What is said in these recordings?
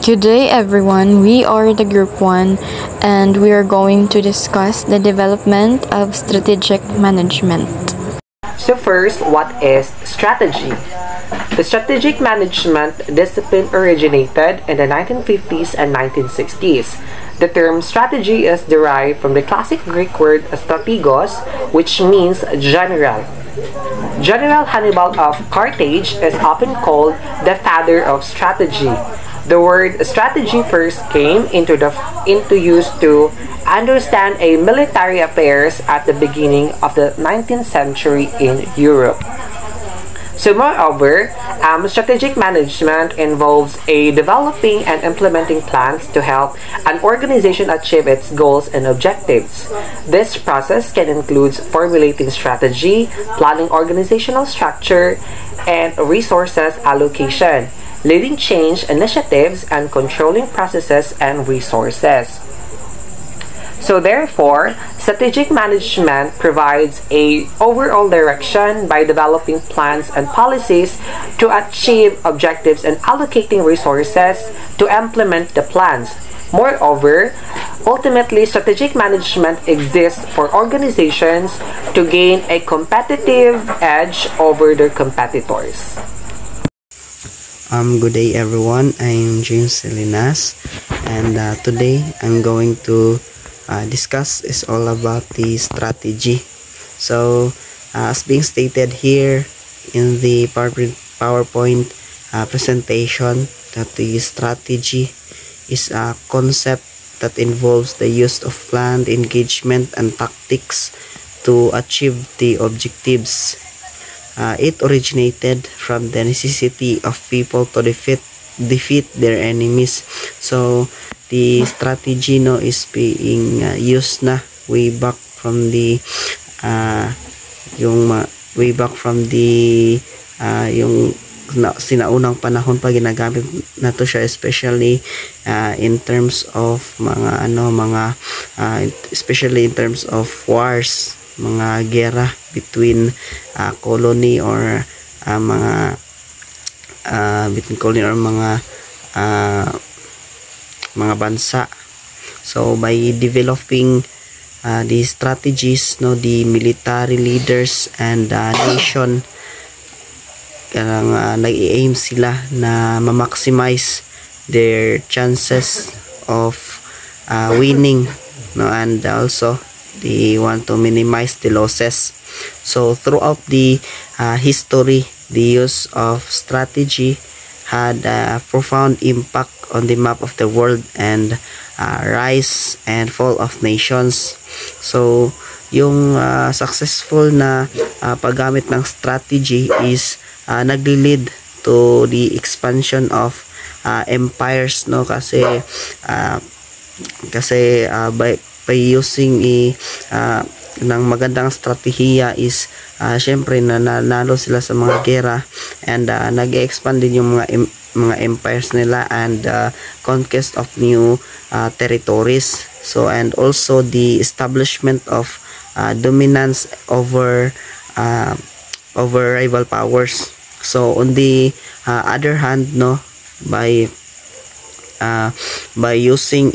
Good day, everyone. We are the Group 1 and we are going to discuss the development of strategic management. So first, what is strategy? The strategic management discipline originated in the 1950s and 1960s. The term strategy is derived from the classic Greek word strategos, which means general. General Hannibal of Carthage is often called the father of strategy. The word strategy first came into use to understand a military affairs at the beginning of the 19th century in Europe. So moreover, strategic management involves developing and implementing plans to help an organization achieve its goals and objectives. This process can include formulating strategy, planning organizational structure, and resources allocation, leading change initiatives, and controlling processes and resources. So therefore, strategic management provides a overall direction by developing plans and policies to achieve objectives and allocating resources to implement the plans. Moreover, ultimately, strategic management exists for organizations to gain a competitive edge over their competitors. Good day everyone, I'm James Salinas, and today I'm going to discuss is all about the strategy. So as being stated here in the PowerPoint presentation, that the strategy is a concept that involves the use of planned engagement and tactics to achieve the objectives. It originated from the necessity of people to defeat their enemies. So the strategy is being used na way back from the yung sinaunang panahon pa ginagamit na to siya, especially in terms of especially in terms of wars, mga gera between colony or mga bansa. So by developing the strategies, the military leaders and nation nag-aim sila na ma-maximize their chances of winning, and also they want to minimize the losses. So throughout the history, the use of strategy had a profound impact on the map of the world and rise and fall of nations. So yung successful na paggamit ng strategy is nagli-lead to the expansion of empires, kasi by using ng magandang strategiya is syempre nanalo sila sa mga gera, and nag-expand din yung mga empires nila and conquest of new territories. So and also the establishment of dominance over rival powers. So on the other hand, by using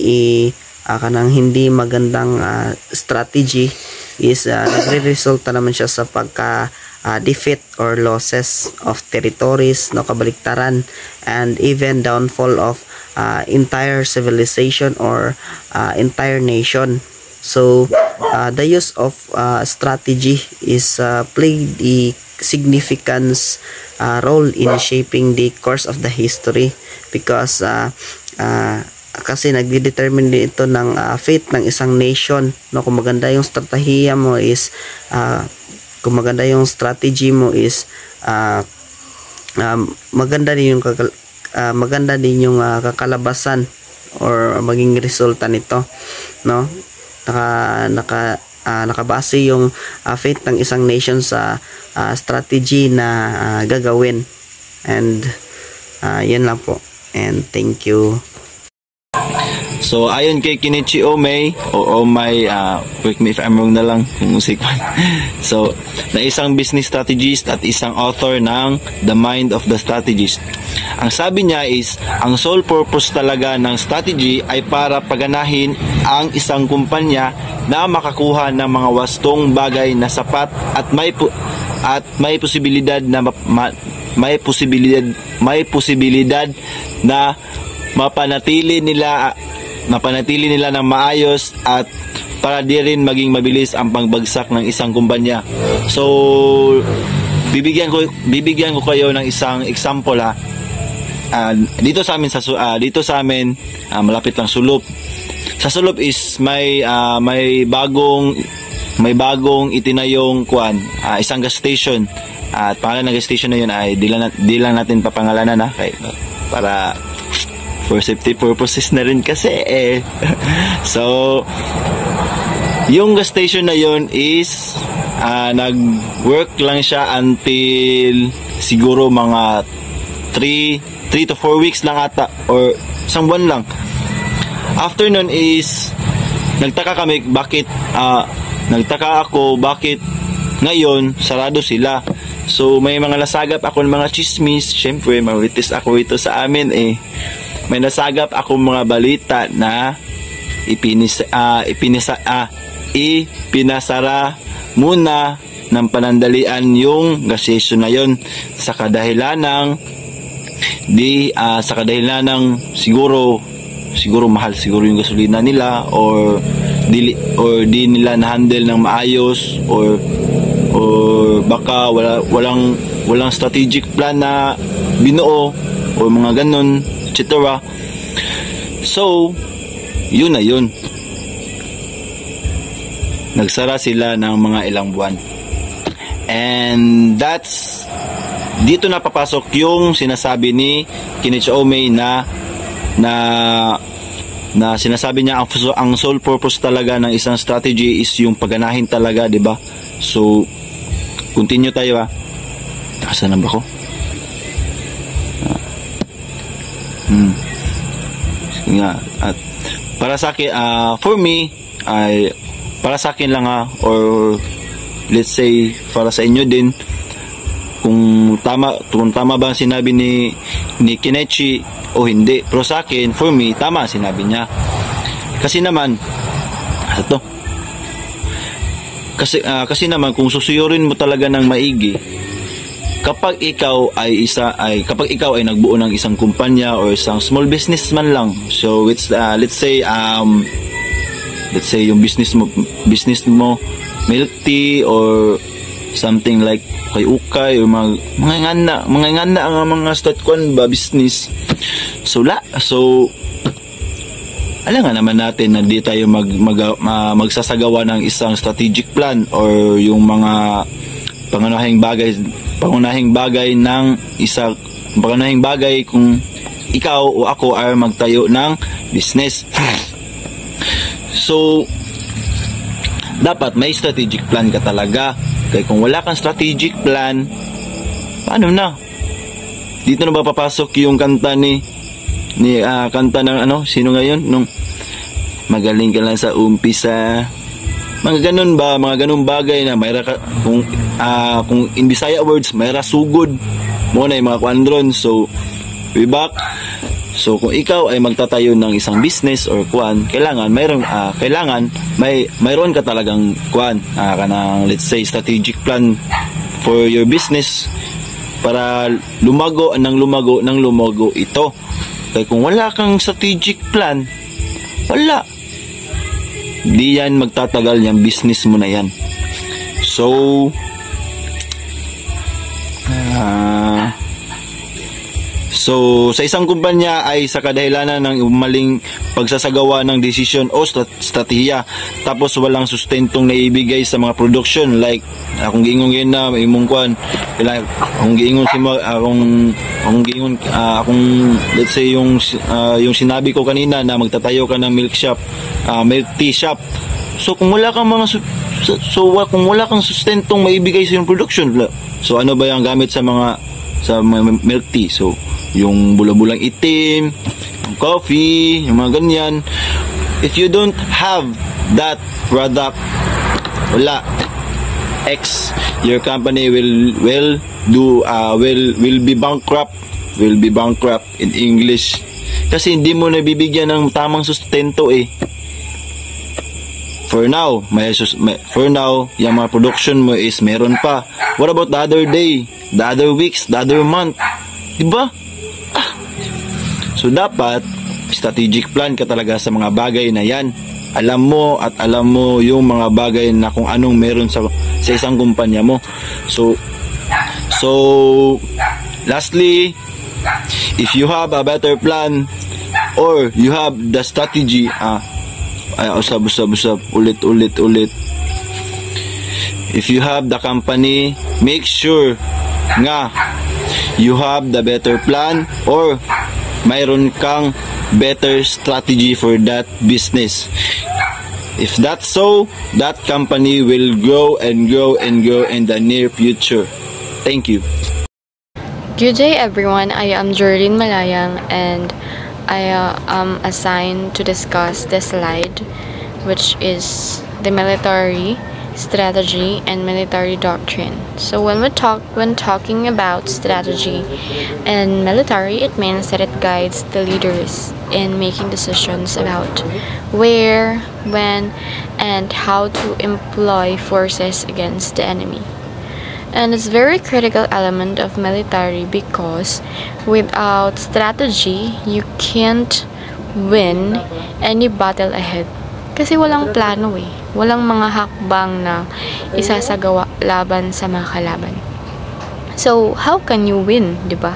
kanang hindi magandang strategy is nagre-resulta naman siya sa defeat or losses of territories, kabaliktaran, and even downfall of entire civilization or entire nation. So the use of strategy is played a significant role in shaping the course of the history, because kasi nagde-determine din ito ng fate ng isang nation, kung maganda yung strategiya mo is kung maganda yung strategy mo is maganda din yung kakalabasan or maging resulta nito, nakabase yung fate ng isang nation sa strategy na gagawin. And yan lang po, and thank you. So ayon kay Kenichi Omei o Omei, correct me if I'm wrong na lang kung musik man. So na isang business strategist at isang author ng The Mind of the Strategist. Ang sabi niya is, ang sole purpose talaga ng strategy ay para paganahin ang isang kumpanya na makakuha ng mga wastong bagay na sapat at may posibilidad na mapanatili nila ng maayos at para di rin maging mabilis ang pagbagsak ng isang kumpanya. So bibigyan ko kayo ng isang example ha. Dito sa amin malapit lang Sulop. Sa Sulop is may bagong itinayong isang gas station. At pangalan ng gas station na yun ay di lang natin papangalanan para for safety purposes na rin kasi So yung gas station na yun is nag-work lang siya until siguro mga 3 to 4 weeks lang ata or isang buwan lang. After nun is nagtaka ako bakit ngayon sarado sila. So may mga nasagap ako ng mga chismis, syempre marites ako ito sa amin may nasagap ako mga balita na ipinasara muna ng panandalian yung gas station na yun sa kadahilan ng siguro mahal siguro yung gasolina nila or di nila na-handle ng maayos or baka walang strategic plan na binuo or mga ganun, etc. So yun na yun, nagsara sila ng mga ilang buwan. And dito na papasok yung sinasabi ni Kenichi Omei na sinasabi niya ang sole purpose talaga ng isang strategy is yung pagganahin talaga, di ba? So continue tayo ha. Asan na ba ko? At para sa akin, for me, para sa akin lang or let's say para sa inyo din, kung tama ba ang sinabi ni Kenichi o hindi. Pero sa akin, for me, tama ang sinabi niya. Kasi naman kung susuyurin mo talaga ng maigi, kapag ikaw ay nagbuo ng isang kumpanya or isang small businessman lang, so it's let's say yung business mo milk tea or something like ukay or mga ngana ang mga start-kwan ba business. So alam nga naman natin na di tayo magsasagawa ng isang strategic plan or yung mga pangunahing bagay kung ikaw o ako ay magtayo ng business. So dapat may strategic plan ka talaga. Kaya kung wala kang strategic plan, paano na? Dito na ba papasok yung kanta kanta ng sino ngayon? Nung magaling ka lang sa umpisa. Mga ganun ba? Mga ganun bagay na mayra ka, kung in Bisaya words, mayra sugod. Muna yung mga kuandron. So, we back. So, kung ikaw ay magtatayo ng isang business or kailangan mayroon ka talagang kanang let's say strategic plan for your business para lumago ito. Kaya kung wala kang strategic plan, wala. Di yan magtatagal yung business mo na yan. So, sa isang kumpanya ay sa kadahilanan ng maling pagsasagawa ng desisyon o strategiya, tapos walang sustentong naibigay sa mga production, like kung giingon yun na imong kung giingon let's say yung sinabi ko kanina na magtatayo ka ng milk tea shop. So kung wala kang kung wala kang sustentong maibigay sa yung production, so ano ba yung gamit sa mga milk tea? So yung bula-bulang itim, yung coffee, yung mga ganyan. If you don't have that product, wala. X, your company will be bankrupt. Will be bankrupt in English. Kasi hindi mo nabibigyan ng tamang sustento eh. For now, yung mga production mo is meron pa. What about the other day, the other weeks, the other month? Diba? So dapat strategic plan ka talaga sa mga bagay na yan. Alam mo yung mga bagay na kung anong meron sa isang kumpanya mo. So lastly, if you have a better plan or you have the strategy, ulit. If you have the company, make sure nga you have the better plan or mayroon kang better strategy for that business. If that's so, that company will grow and grow and grow in the near future. Thank you. Good day everyone, I am Jorlyn Malayang and I am assigned to discuss this slide, which is the military strategy and military doctrine. So when talking about strategy and military, it means that it guides the leaders in making decisions about where, when, and how to employ forces against the enemy. And it's a very critical element of military because without strategy, you can't win any battle ahead. Kasi walang plano eh. Walang mga hakbang na isasagawa laban sa mga kalaban. So, how can you win, di ba?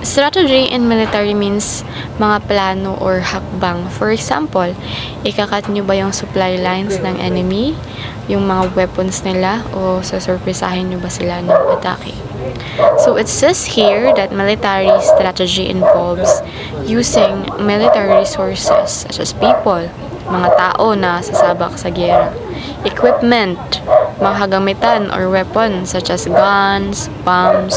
Strategy in military means mga plano or hakbang. For example, ikakat nyo ba yung supply lines ng enemy? Yung mga weapons nila? O sasurpresahin nyo ba sila ng atake? So, it says here that military strategy involves using military resources such as people, mga tao na sasabak sa giyera, equipment, mga kagamitan or weapons such as guns, bombs,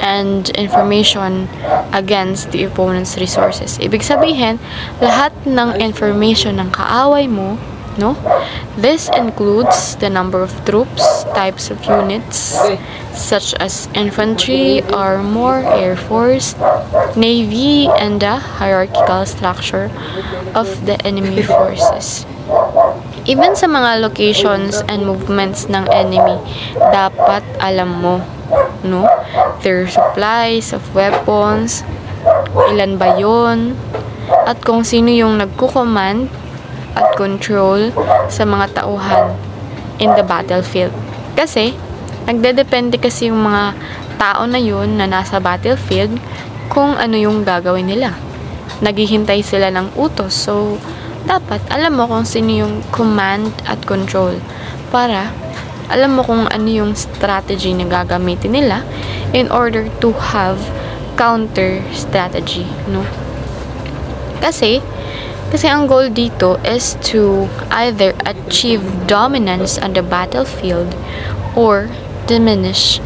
and information against the opponent's resources. Ibig sabihin, lahat ng information ng kaaway mo, no? This includes the number of troops, types of units, such as infantry, armor, air force, navy, and the hierarchical structure of the enemy forces. Even sa mga locations and movements ng enemy, dapat alam mo, no? Their supplies of weapons, ilan ba yun, at kung sino yung nagko-command at control sa mga tauhan in the battlefield. Kasi, nagdedepende kasi yung mga tao na yun na nasa battlefield kung ano yung gagawin nila. Naghihintay sila ng utos. So, dapat alam mo kung sino yung command at control para alam mo kung ano yung strategy na gagamitin nila in order to have counter strategy, no? Kasi ang goal dito is to either achieve dominance on the battlefield or diminish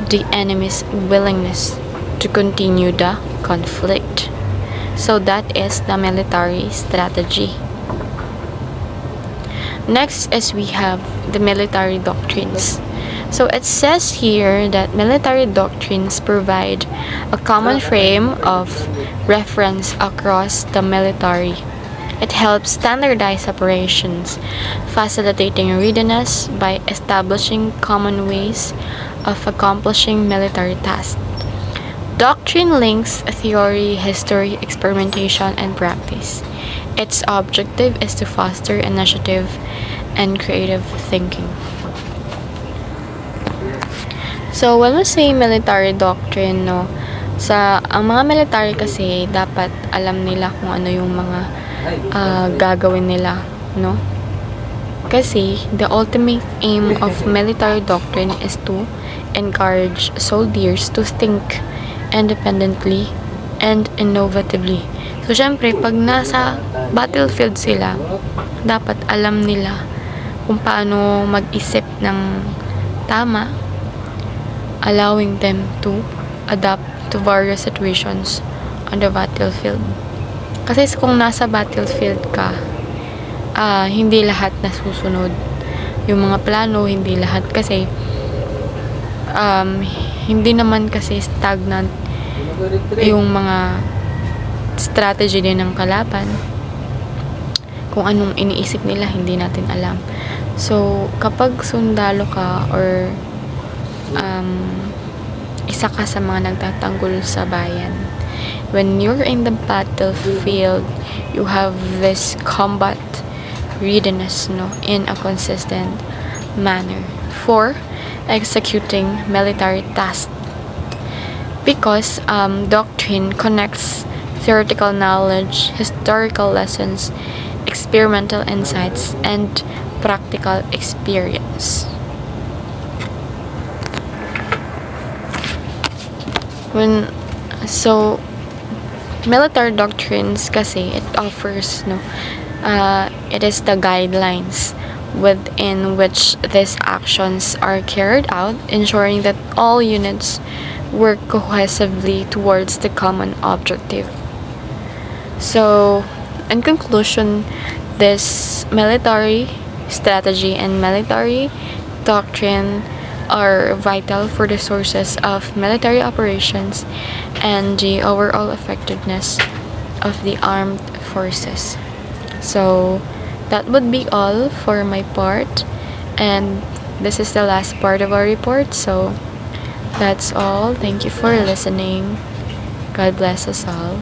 the enemy's willingness to continue the conflict. So that is the military strategy. Next is we have the military doctrines. So it says here that military doctrines provide a common frame of reference across the military. It helps standardize operations, facilitating readiness by establishing common ways of accomplishing military tasks. Doctrine links theory, history, experimentation, and practice. Its objective is to foster initiative and creative thinking. So, when we say military doctrine, no, ang mga military kasi dapat alam nila kung ano yung mga gagawin nila, no? Kasi the ultimate aim of military doctrine is to encourage soldiers to think independently and innovatively. So, syempre, pag nasa battlefield sila, dapat alam nila kung paano mag-isip ng tama, allowing them to adapt to various situations on the battlefield. Kasi kung nasa battlefield ka, hindi lahat nasusunod. Yung mga plano, hindi lahat kasi hindi naman kasi stagnant yung mga strategy din ng kalaban. Kung anong iniisip nila, hindi natin alam. So, kapag sundalo ka or isa ka sa mga nagtatanggol sa bayan, when you're in the battlefield, you have this combat readiness, no, in a consistent manner for executing military tasks. Because doctrine connects theoretical knowledge, historical lessons, experimental insights, and practical experience. Military doctrines kasi it offers, no, it is the guidelines within which these actions are carried out, ensuring that all units work cohesively towards the common objective. So, in conclusion, this military strategy and military doctrine are vital for the sources of military operations and the overall effectiveness of the armed forces. So, that would be all for my part, and this is the last part of our report. So, that's all. Thank you for listening. God bless us all.